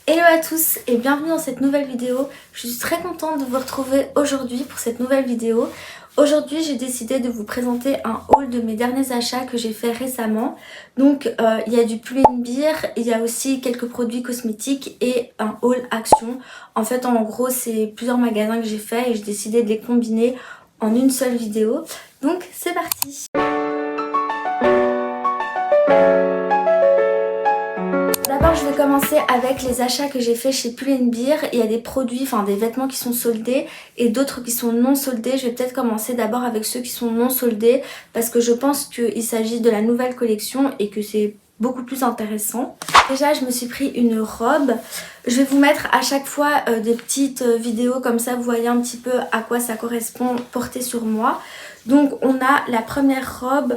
Hello à tous et bienvenue dans cette nouvelle vidéo. Je suis très contente de vous retrouver aujourd'hui pour cette nouvelle vidéo. Aujourd'hui j'ai décidé de vous présenter un haul de mes derniers achats que j'ai fait récemment. Donc il y a du Pull&Bear, il y a aussi quelques produits cosmétiques et un haul action. En fait en gros c'est plusieurs magasins que j'ai fait et j'ai décidé de les combiner en une seule vidéo. Donc c'est parti! D'abord je vais commencer avec les achats que j'ai fait chez Pull&Bear. Il y a des produits, enfin des vêtements qui sont soldés et d'autres qui sont non soldés. Je vais peut-être commencer d'abord avec ceux qui sont non soldés parce que je pense qu'il s'agit de la nouvelle collection et que c'est beaucoup plus intéressant. Déjà je me suis pris une robe. Je vais vous mettre à chaque fois des petites vidéos comme ça, vous voyez un petit peu à quoi ça correspond porté sur moi. Donc on a la première robe.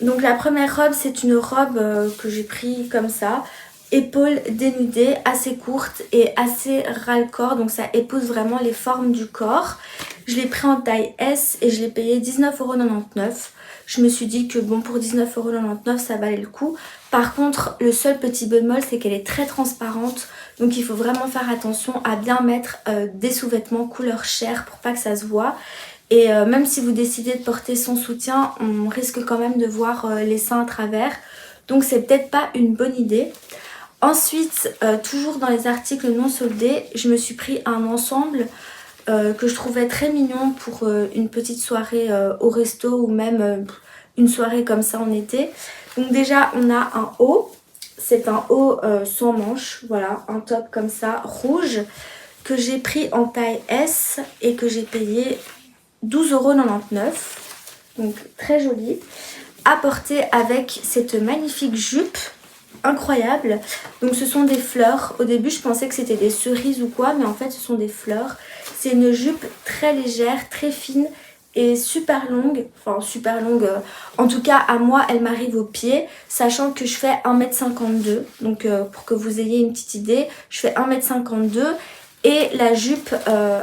Donc la première robe c'est une robe que j'ai pris comme ça, épaules dénudées, assez courte et assez ras-le-corps, donc ça épouse vraiment les formes du corps. Je l'ai pris en taille S et je l'ai payé 19,99 €. Je me suis dit que bon, pour 19,99 € ça valait le coup. Par contre le seul petit bémol c'est qu'elle est très transparente, donc il faut vraiment faire attention à bien mettre des sous-vêtements couleur chair pour pas que ça se voit. Et même si vous décidez de porter sans soutien, on risque quand même de voir les seins à travers. Donc c'est peut-être pas une bonne idée. Ensuite, toujours dans les articles non soldés, je me suis pris un ensemble que je trouvais très mignon pour une petite soirée au resto ou même une soirée comme ça en été. Donc déjà on a un haut, c'est un haut sans manches, voilà, un top comme ça, rouge, que j'ai pris en taille S et que j'ai payé 12,99 €, donc très joli, à porter avec cette magnifique jupe incroyable. Donc ce sont des fleurs. Au début je pensais que c'était des cerises ou quoi, mais en fait ce sont des fleurs. C'est une jupe très légère, très fine et super longue, enfin super longue, en tout cas à moi elle m'arrive aux pieds, sachant que je fais 1,52 m, donc pour que vous ayez une petite idée, je fais 1,52 m. Et la jupe,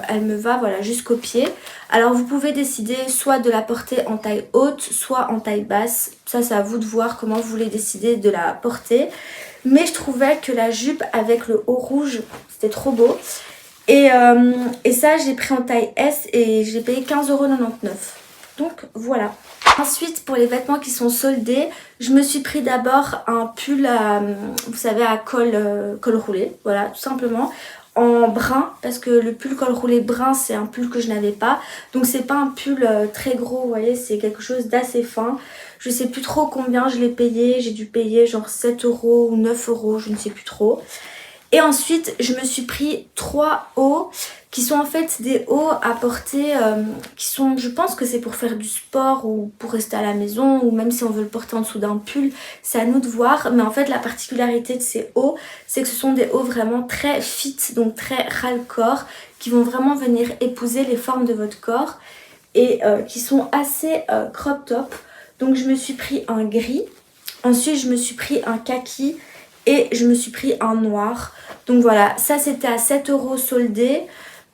elle me va voilà, jusqu'aux pieds. Alors vous pouvez décider soit de la porter en taille haute, soit en taille basse. Ça c'est à vous de voir comment vous voulez décider de la porter. Mais je trouvais que la jupe avec le haut rouge, c'était trop beau. Et ça j'ai pris en taille S et j'ai payé 15,99 €. Donc voilà. Ensuite pour les vêtements qui sont soldés, je me suis pris d'abord un pull vous savez, à col roulé. Voilà, tout simplement. En brun, parce que le pull col roulé brun c'est un pull que je n'avais pas, donc c'est pas un pull très gros, vous voyez, c'est quelque chose d'assez fin. Je sais plus trop combien je l'ai payé, j'ai dû payer genre 7 € ou 9 €, je ne sais plus trop. Et ensuite je me suis pris 3 hauts qui sont en fait des hauts à porter qui sont, je pense que c'est pour faire du sport ou pour rester à la maison, ou même si on veut le porter en dessous d'un pull, c'est à nous de voir. Mais en fait la particularité de ces hauts, c'est que ce sont des hauts vraiment très fit, donc très ras-le-corps, qui vont vraiment venir épouser les formes de votre corps et qui sont assez crop top. Donc je me suis pris un gris, ensuite je me suis pris un kaki et je me suis pris un noir. Donc voilà, ça c'était à 7 € soldé.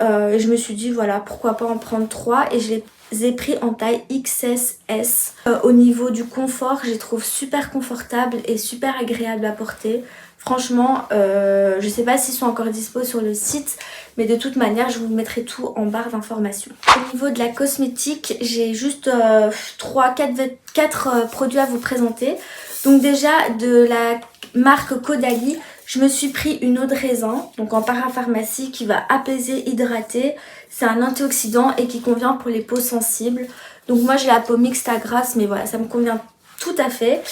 Je me suis dit voilà, pourquoi pas en prendre 3 et je les ai pris en taille XS. Au niveau du confort, je les trouve super confortables et super agréables à porter. Franchement, je sais pas s'ils sont encore dispo sur le site, mais de toute manière je vous mettrai tout en barre d'informations. Au niveau de la cosmétique, j'ai juste 4 produits à vous présenter. Donc déjà de la marque Caudalie, je me suis pris une eau de raisin, donc en parapharmacie, qui va apaiser, hydrater. C'est un antioxydant et qui convient pour les peaux sensibles. Donc moi j'ai la peau mixte à grasse, mais voilà, ça me convient tout à fait.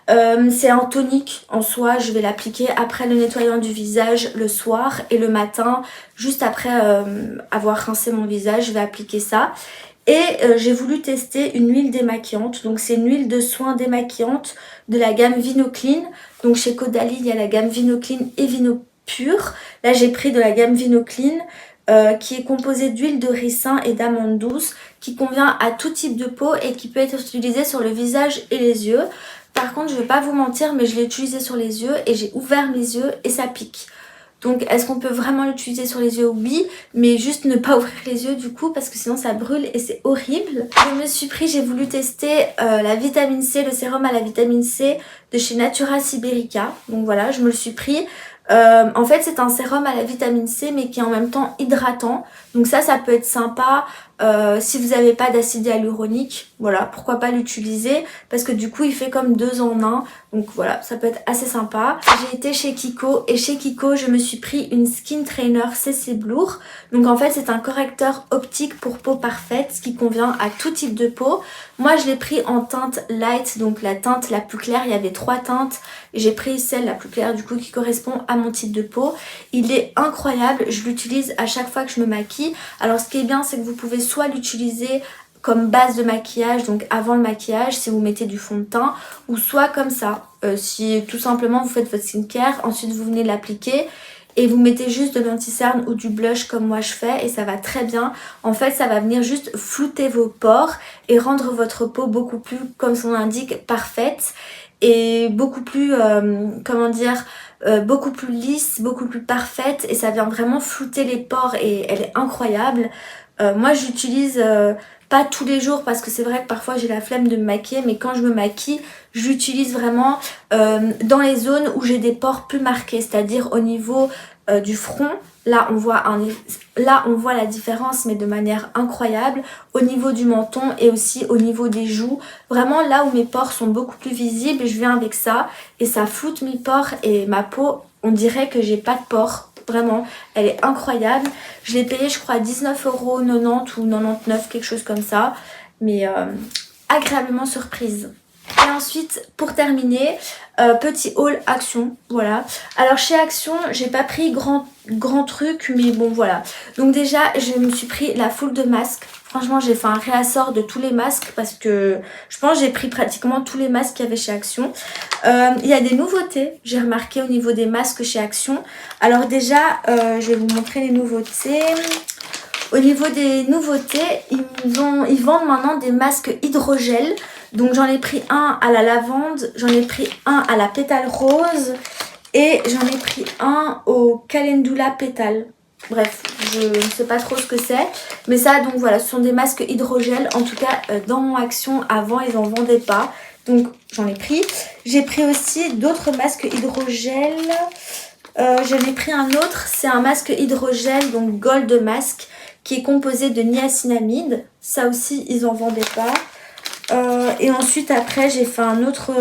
C'est un tonique en soi, je vais l'appliquer après le nettoyant du visage le soir et le matin, juste après avoir rincé mon visage, je vais appliquer ça. Et j'ai voulu tester une huile démaquillante, donc c'est une huile de soin démaquillante de la gamme Vino Clean. Donc chez Caudalie il y a la gamme Vino Clean et Vino Pur. Là j'ai pris de la gamme Vino Clean qui est composée d'huile de ricin et d'amande douce, qui convient à tout type de peau et qui peut être utilisée sur le visage et les yeux. Par contre je ne vais pas vous mentir, mais je l'ai utilisé sur les yeux et j'ai ouvert mes yeux et ça pique. Donc est-ce qu'on peut vraiment l'utiliser sur les yeux? Oui, mais juste ne pas ouvrir les yeux du coup, parce que sinon ça brûle et c'est horrible. Je me suis pris, j'ai voulu tester la vitamine C, le sérum à la vitamine C de chez Natura Siberica. Donc voilà, je me le suis pris. En fait c'est un sérum à la vitamine C mais qui est en même temps hydratant. Donc ça peut être sympa si vous n'avez pas d'acide hyaluronique. Voilà, pourquoi pas l'utiliser parce que du coup il fait comme 2 en 1. Donc voilà, ça peut être assez sympa. J'ai été chez Kiko et chez Kiko je me suis pris une Skin Trainer CC Blur. Donc en fait c'est un correcteur optique pour peau parfaite, ce qui convient à tout type de peau. Moi je l'ai pris en teinte light, donc la teinte la plus claire. Il y avait 3 teintes et j'ai pris celle la plus claire du coup qui correspond à mon type de peau. Il est incroyable, je l'utilise à chaque fois que je me maquille. Alors ce qui est bien c'est que vous pouvez soit l'utiliser comme base de maquillage, donc avant le maquillage si vous mettez du fond de teint, ou soit comme ça, si tout simplement vous faites votre skincare, ensuite vous venez l'appliquer et vous mettez juste de l'anti-cerne ou du blush comme moi je fais et ça va très bien. En fait ça va venir juste flouter vos pores et rendre votre peau beaucoup plus, comme son nom l'indique, parfaite et beaucoup plus, comment dire, beaucoup plus lisse, beaucoup plus parfaite et ça vient vraiment flouter les pores et elle est incroyable. Moi j'utilise pas tous les jours parce que c'est vrai que parfois j'ai la flemme de me maquiller, mais quand je me maquille j'utilise vraiment dans les zones où j'ai des pores plus marqués, c'est-à-dire au niveau du front. Là on voit la différence mais de manière incroyable, au niveau du menton et aussi au niveau des joues. Vraiment là où mes pores sont beaucoup plus visibles, je viens avec ça et ça floute mes pores et ma peau, on dirait que j'ai pas de pores. Vraiment, elle est incroyable. Je l'ai payée je crois 19,90 € ou 99, quelque chose comme ça. Mais agréablement surprise. Et ensuite, pour terminer, petit haul Action, voilà. Alors chez Action, j'ai pas pris grand truc, mais bon voilà. Donc déjà, je me suis pris la foule de masques. Franchement, j'ai fait un réassort de tous les masques parce que je pense que j'ai pris pratiquement tous les masques qu'il y avait chez Action. Il y a des nouveautés, j'ai remarqué au niveau des masques chez Action. Alors déjà, je vais vous montrer les nouveautés. Au niveau des nouveautés, ils vendent maintenant des masques hydrogel. Donc j'en ai pris un à la lavande, j'en ai pris un à la pétale rose et j'en ai pris un au calendula pétale. Bref, je ne sais pas trop ce que c'est. Mais ça, donc voilà, ce sont des masques hydrogel. En tout cas, dans mon Action, avant, ils n'en vendaient pas. Donc j'en ai pris. J'ai pris aussi d'autres masques hydrogel. J'en ai pris un autre, c'est un masque hydrogel, donc Gold Mask, qui est composé de niacinamide. Ça aussi, ils n'en vendaient pas. Et ensuite après j'ai fait un autre,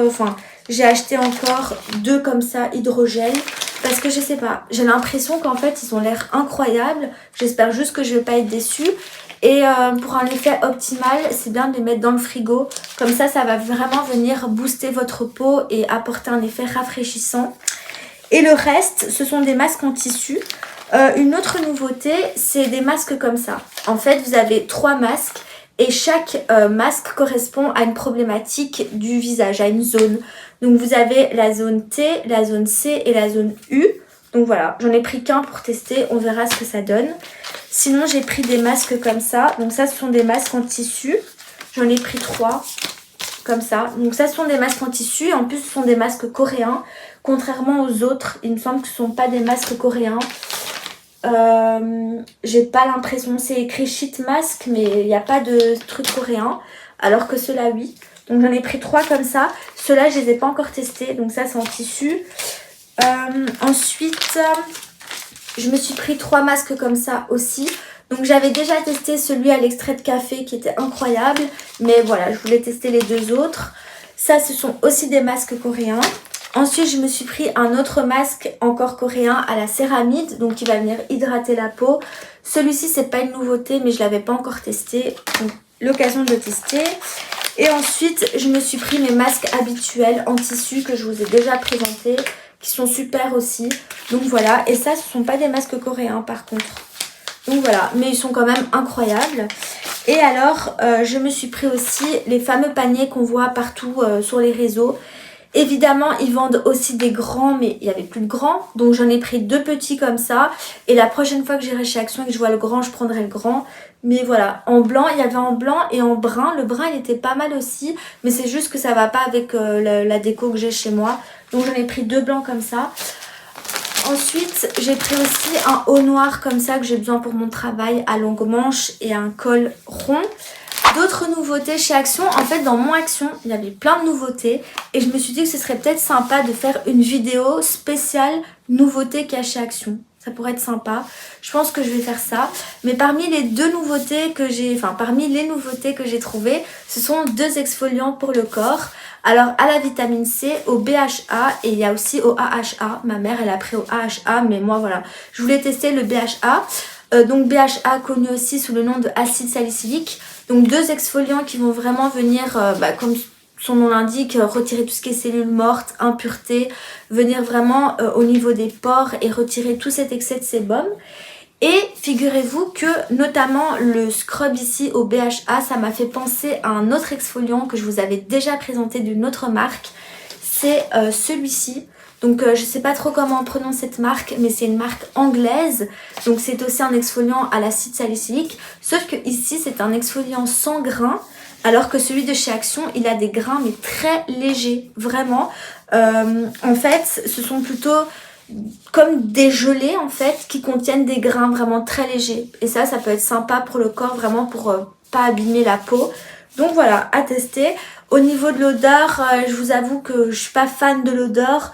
j'ai acheté encore 2 comme ça hydrogel parce que je sais pas, j'ai l'impression qu'en fait ils ont l'air incroyables. J'espère juste que je vais pas être déçue. Et pour un effet optimal, c'est bien de les mettre dans le frigo. Comme ça va vraiment venir booster votre peau et apporter un effet rafraîchissant. Et le reste, ce sont des masques en tissu. Une autre nouveauté, c'est des masques comme ça. En fait, vous avez 3 masques. Et chaque masque correspond à une problématique du visage, à une zone. Donc vous avez la zone T, la zone C et la zone U. Donc voilà, j'en ai pris qu'un pour tester, on verra ce que ça donne. Sinon j'ai pris des masques comme ça. Donc ça ce sont des masques en tissu. J'en ai pris 3 comme ça. Donc ça ce sont des masques en tissu. En plus ce sont des masques coréens. Contrairement aux autres, il me semble que ce ne sont pas des masques coréens. J'ai pas l'impression, c'est écrit sheet mask mais il n'y a pas de truc coréen alors que ceux-là oui. Donc j'en ai pris 3 comme ça. Ceux-là je les ai pas encore testés, donc ça c'est en tissu. Ensuite je me suis pris 3 masques comme ça aussi. Donc j'avais déjà testé celui à l'extrait de café qui était incroyable, mais voilà, je voulais tester les 2 autres. Ça ce sont aussi des masques coréens. Ensuite, je me suis pris un autre masque encore coréen à la céramide, donc qui va venir hydrater la peau. Celui-ci, c'est pas une nouveauté, mais je l'avais pas encore testé, donc l'occasion de le tester. Et ensuite, je me suis pris mes masques habituels en tissu que je vous ai déjà présentés, qui sont super aussi. Donc voilà, et ça, ce sont pas des masques coréens par contre. Donc voilà, mais ils sont quand même incroyables. Et alors, je me suis pris aussi les fameux paniers qu'on voit partout sur les réseaux. Évidemment, ils vendent aussi des grands, mais il n'y avait plus de grands. Donc j'en ai pris 2 petits comme ça. Et la prochaine fois que j'irai chez Action et que je vois le grand, je prendrai le grand. Mais voilà, en blanc, il y avait en blanc et en brun. Le brun, il était pas mal aussi. Mais c'est juste que ça va pas avec la déco que j'ai chez moi. Donc j'en ai pris 2 blancs comme ça. Ensuite, j'ai pris aussi un haut noir comme ça que j'ai besoin pour mon travail à longue manche et un col rond. d'autres nouveautés chez Action. En fait dans mon Action il y avait plein de nouveautés et je me suis dit que ce serait peut-être sympa de faire une vidéo spéciale nouveautés qu'il y a chez Action. Ça pourrait être sympa. Je pense que je vais faire ça. Mais parmi les nouveautés que j'ai trouvées, ce sont 2 exfoliants pour le corps. Alors à la vitamine C, au BHA et il y a aussi au AHA. Ma mère elle a pris au AHA mais moi voilà. Je voulais tester le BHA. Donc BHA connu aussi sous le nom de acide salicylique. Donc 2 exfoliants qui vont vraiment venir comme son nom l'indique, retirer tout ce qui est cellules mortes, impuretés, venir vraiment au niveau des pores et retirer tout cet excès de sébum. Et figurez-vous que notamment le scrub ici au BHA, ça m'a fait penser à un autre exfoliant que je vous avais déjà présenté d'une autre marque. C'est celui-ci. Donc je sais pas trop comment on prononce cette marque, mais c'est une marque anglaise. Donc c'est aussi un exfoliant à l'acide salicylique. Sauf que ici c'est un exfoliant sans grains. Alors que celui de chez Action, il a des grains mais très légers, vraiment. En fait, ce sont plutôt comme des gelées en fait qui contiennent des grains vraiment très légers. Et ça peut être sympa pour le corps, vraiment pour pas abîmer la peau. Donc voilà, à tester. Au niveau de l'odeur, je vous avoue que je suis pas fan de l'odeur.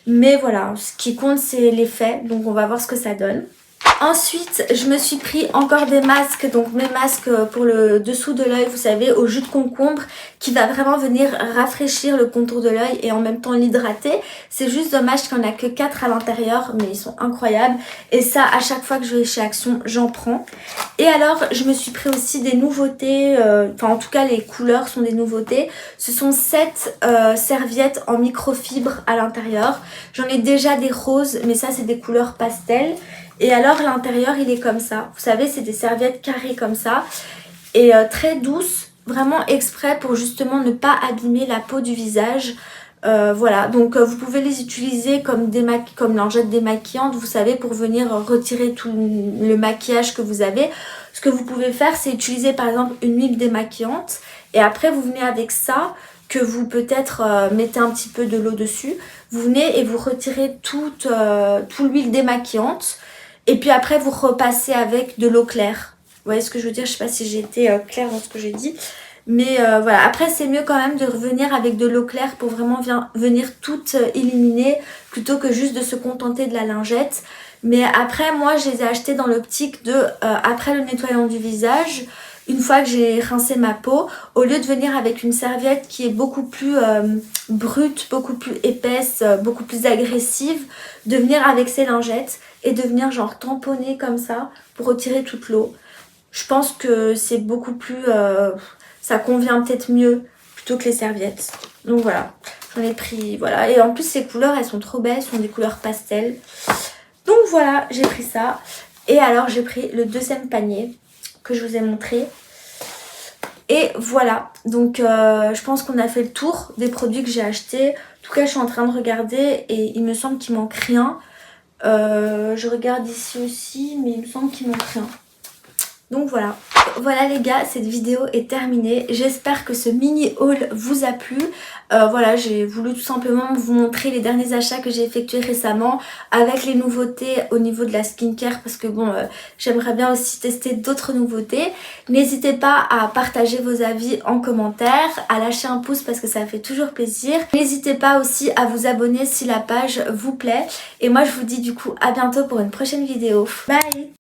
Mais voilà, ce qui compte c'est l'effet. Donc on va voir ce que ça donne. Ensuite, je me suis pris encore des masques, donc mes masques pour le dessous de l'œil, vous savez, au jus de concombre, qui va vraiment venir rafraîchir le contour de l'œil et en même temps l'hydrater. C'est juste dommage qu'il n'y en a que 4 à l'intérieur, mais ils sont incroyables. Et ça, à chaque fois que je vais chez Action, j'en prends. Et alors, je me suis pris aussi des nouveautés, en tout cas les couleurs sont des nouveautés. Ce sont 7 serviettes en microfibre à l'intérieur. J'en ai déjà des roses, mais ça c'est des couleurs pastel. Et alors l'intérieur il est comme ça, vous savez c'est des serviettes carrées comme ça et très douces, vraiment exprès pour justement ne pas abîmer la peau du visage. Voilà, donc vous pouvez les utiliser comme lingettes démaquillantes, vous savez, pour venir retirer tout le maquillage que vous avez. Ce que vous pouvez faire c'est utiliser par exemple une huile démaquillante et après vous venez avec ça que vous peut-être mettez un petit peu de l'eau dessus. Vous venez et vous retirez toute l'huile démaquillante. Et puis après vous repassez avec de l'eau claire. Vous voyez ce que je veux dire? Je sais pas si j'ai été claire dans ce que j'ai dit. Mais voilà, après c'est mieux quand même de revenir avec de l'eau claire pour vraiment venir tout éliminer plutôt que juste de se contenter de la lingette. Mais après moi je les ai achetés dans l'optique de après le nettoyant du visage, une fois que j'ai rincé ma peau, au lieu de venir avec une serviette qui est beaucoup plus brute, beaucoup plus épaisse, beaucoup plus agressive, de venir avec ces lingettes et de venir genre tamponner comme ça pour retirer toute l'eau. Je pense que c'est beaucoup plus... ça convient peut-être mieux plutôt que les serviettes. Donc voilà, j'en ai pris, voilà. Et en plus ces couleurs elles sont trop belles, ce sont des couleurs pastel. Donc voilà, j'ai pris ça. Et alors j'ai pris le deuxième panier que je vous ai montré. Et voilà, donc je pense qu'on a fait le tour des produits que j'ai achetés. En tout cas je suis en train de regarder et il me semble qu'il manque rien. Je regarde ici aussi mais il me semble qu'il manque rien. Donc voilà. Voilà les gars, cette vidéo est terminée. J'espère que ce mini haul vous a plu. Voilà, j'ai voulu tout simplement vous montrer les derniers achats que j'ai effectués récemment avec les nouveautés au niveau de la skincare parce que bon, j'aimerais bien aussi tester d'autres nouveautés. N'hésitez pas à partager vos avis en commentaire, à lâcher un pouce parce que ça fait toujours plaisir. N'hésitez pas aussi à vous abonner si la page vous plaît. Et moi je vous dis du coup à bientôt pour une prochaine vidéo. Bye!